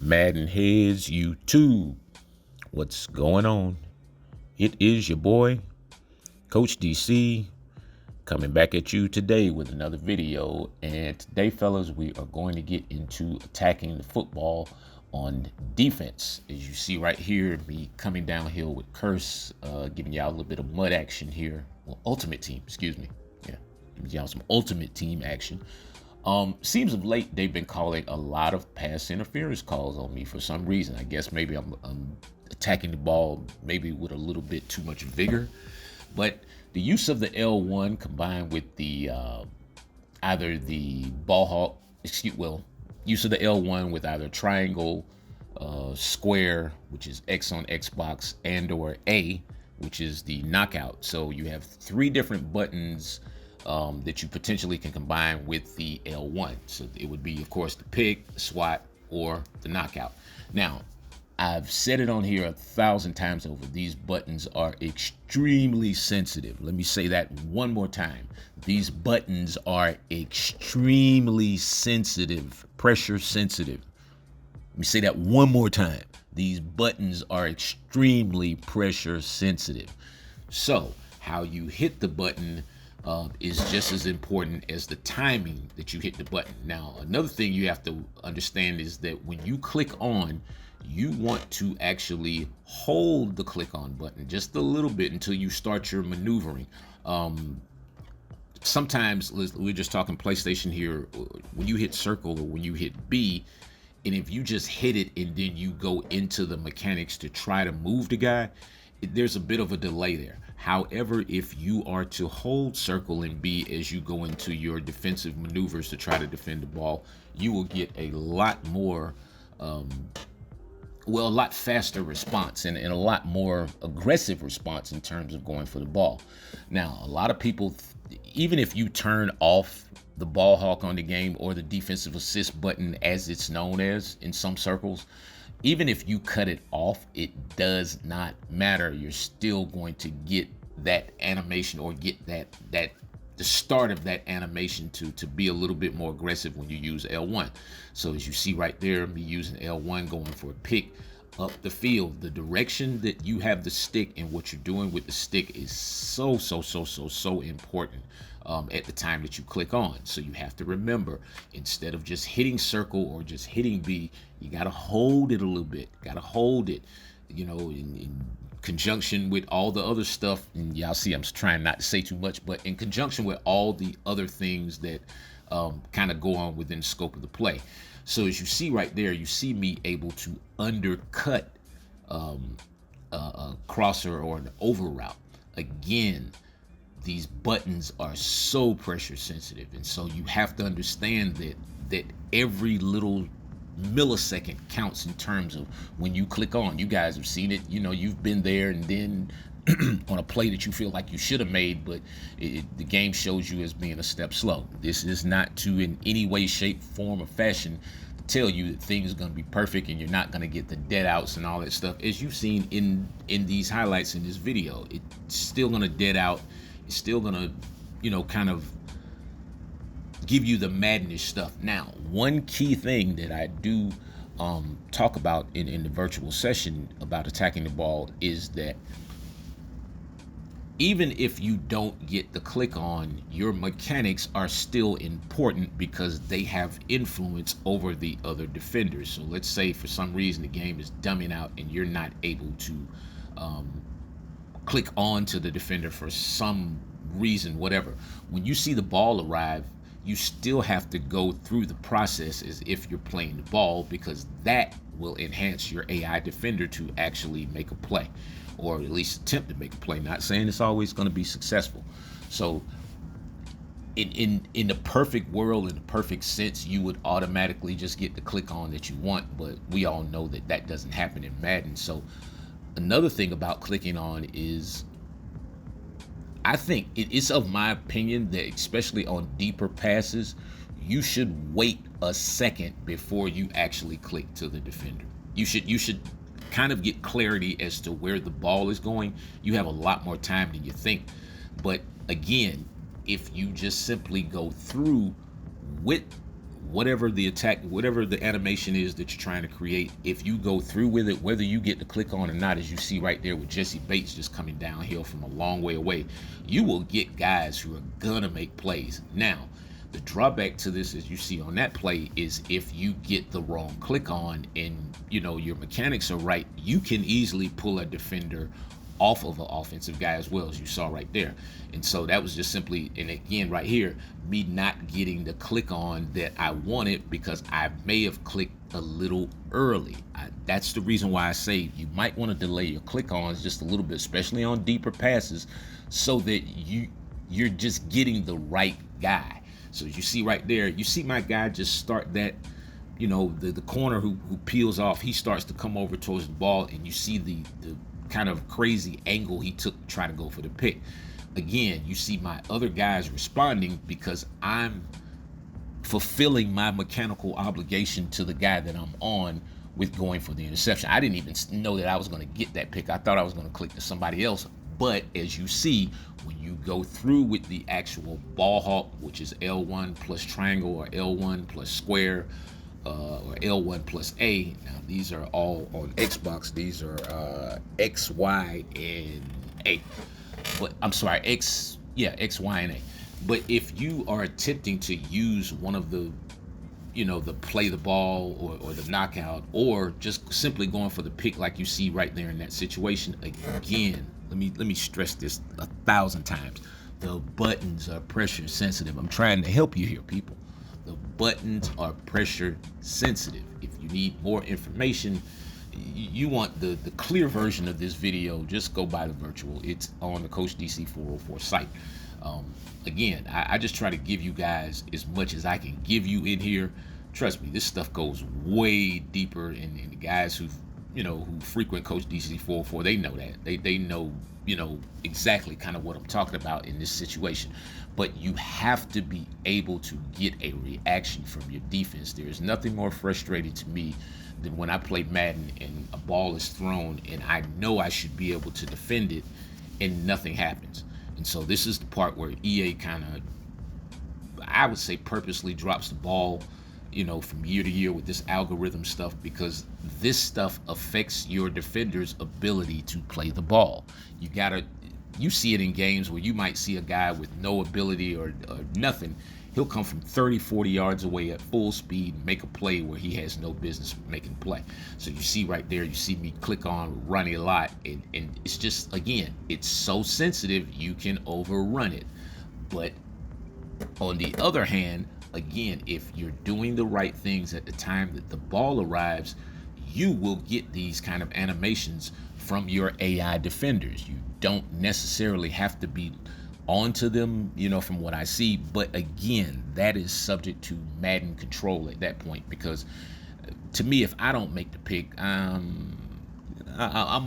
MaddenHeadz YouTube. What's going on? It is your boy, Coach DC, coming back at you today with another video. And today, fellas, we are going to get into attacking the football on defense. As you see right here, me coming downhill with Curse, giving y'all a little bit of mud action here. Well, Ultimate Team, excuse me. Yeah, giving y'all some Ultimate Team action. Seems of late they've been calling a lot of pass interference calls on me for some reason. I guess maybe I'm attacking the ball maybe with a little bit too much vigor, but the use of the L1 combined with the either the ball hawk, use of the L1 with either triangle, square, which is X on Xbox, and or A, which is the knockout. So you have three different buttons that you potentially can combine with the L1. So it would be, of course, the pick, the swat, or the knockout. Now, I've said it on here 1,000 times over. These buttons are extremely sensitive. Let me say that one more time. These buttons are extremely sensitive, pressure sensitive. Let me say that one more time. These buttons are extremely pressure sensitive. So how you hit the button is just as important as the timing that you hit the button. Now, another thing you have to understand is that when you click on, you want to actually hold the click on button just a little bit until you start your maneuvering. Sometimes, we're just talking PlayStation here, when you hit circle or when you hit B, and if you just hit it and then you go into the mechanics to try to move the guy, there's a bit of a delay there. However, if you are to hold circle and B as you go into your defensive maneuvers to try to defend the ball, you will get a lot more, a lot faster response and a lot more aggressive response in terms of going for the ball. Now, a lot of people, even if you turn off the ball hawk on the game or the defensive assist button as it's known as in some circles, even if you cut it off, it does not matter. You're still going to get that animation or get the start of that animation to be a little bit more aggressive when you use L1. So as you see right there, me using L1 going for a pick up the field, the direction that you have the stick and what you're doing with the stick is so important at the time that you click on. So you have to remember, instead of just hitting circle or just hitting B, you got to hold it a little bit. Got to hold it, in conjunction with all the other stuff. And y'all see I'm trying not to say too much, but in conjunction with all the other things that kind of go on within the scope of the play. So as you see right there, you see me able to undercut a crosser or an over route. Again, these buttons are so pressure sensitive, and so you have to understand that every little millisecond counts in terms of when you click on. You guys have seen it, you've been there, and then on a play that you feel like you should have made, but the game shows you as being a step slow. This is not to in any way, shape, form, or fashion to tell you that things are going to be perfect and you're not going to get the dead outs and all that stuff. As you've seen in these highlights in this video, it's still going to dead out. It's still going to, kind of give you the Maddenish stuff. Now, one key thing that I do talk about in the virtual session about attacking the ball is that even if you don't get the click on, your mechanics are still important because they have influence over the other defenders. So let's say for some reason the game is dumbing out and you're not able to click on to the defender for some reason, whatever. When you see the ball arrive, you still have to go through the process as if you're playing the ball, because that will enhance your AI defender to actually make a play, or at least attempt to make a play. Not saying it's always going to be successful. So in the perfect world, in the perfect sense, you would automatically just get the click on that you want, but we all know that doesn't happen in Madden. So another thing about clicking on is, I think it's of my opinion that especially on deeper passes, you should wait a second before you actually click to the defender. You should kind of get clarity as to where the ball is going. You have a lot more time than you think. But again, if you just simply go through with whatever the attack, whatever the animation is that you're trying to create, if you go through with it, whether you get to click on or not, as you see right there with Jesse Bates just coming downhill from a long way away, you will get guys who are gonna make plays. Now, the drawback to this, as you see on that play, is if you get the wrong click on and your mechanics are right, you can easily pull a defender off of an offensive guy as well, as you saw right there. And so that was just simply, and again right here, me not getting the click on that I wanted because I may have clicked a little early. That's the reason why I say you might want to delay your click ons just a little bit, especially on deeper passes, so that you're just getting the right guy. So as you see right there, you see my guy just start that, the corner who peels off, he starts to come over towards the ball, and you see the kind of crazy angle he took trying to go for the pick. Again, you see my other guys responding because I'm fulfilling my mechanical obligation to the guy that I'm on with going for the interception. I didn't even know that I was going to get that pick. I thought I was going to click to somebody else. But as you see, when you go through with the actual ball hawk, which is L1 plus triangle or L1 plus square, or L1 plus A. Now these are all on Xbox. These are X, Y, and A. But I'm sorry, X, Y, and A. But if you are attempting to use one of the, the play the ball or the knockout, or just simply going for the pick like you see right there in that situation, again, let me stress this 1,000 times. The buttons are pressure sensitive. I'm trying to help you here, people. The buttons are pressure sensitive. If you need more information, you want the clear version of this video, just go by the virtual. It's on the Coach DC 404 site. Again, I just try to give you guys as much as I can give you in here. Trust me, this stuff goes way deeper, and the guys who frequent Coach DC 404, they know that. They know, exactly kind of what I'm talking about in this situation. But you have to be able to get a reaction from your defense. There is nothing more frustrating to me than when I play Madden and a ball is thrown and I know I should be able to defend it and nothing happens. And so this is the part where EA kind of, I would say, purposely drops the ball, from year to year with this algorithm stuff, because this stuff affects your defender's ability to play the ball. You see it in games where you might see a guy with no ability or nothing. He'll come from 30, 40 yards away at full speed and make a play where he has no business making play. So you see right there, you see me click on run a lot, and it's just, again, it's so sensitive you can overrun it. But on the other hand, again, if you're doing the right things at the time that the ball arrives, you will get these kind of animations from your AI defenders. You don't necessarily have to be onto them, from what I see. But again, that is subject to Madden control at that point, because to me, if I don't make the pick, I'm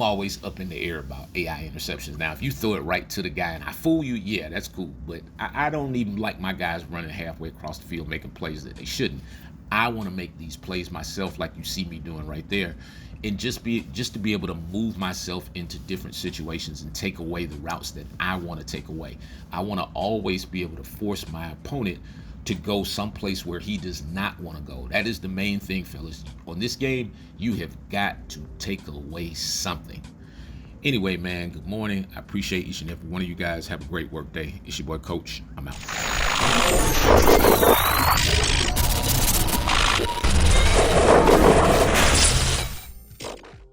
always up in the air about AI interceptions. Now, if you throw it right to the guy and I fool you, yeah, that's cool. But I don't even like my guys running halfway across the field making plays that they shouldn't. I want to make these plays myself, like you see me doing right there, and just to be able to move myself into different situations and take away the routes that I want to take away. I want to always be able to force my opponent to go someplace where he does not want to go. That is the main thing, fellas. On this game, you have got to take away something. Anyway, man, good morning. I appreciate each and every one of you guys. Have a great work day. It's your boy, Coach. I'm out.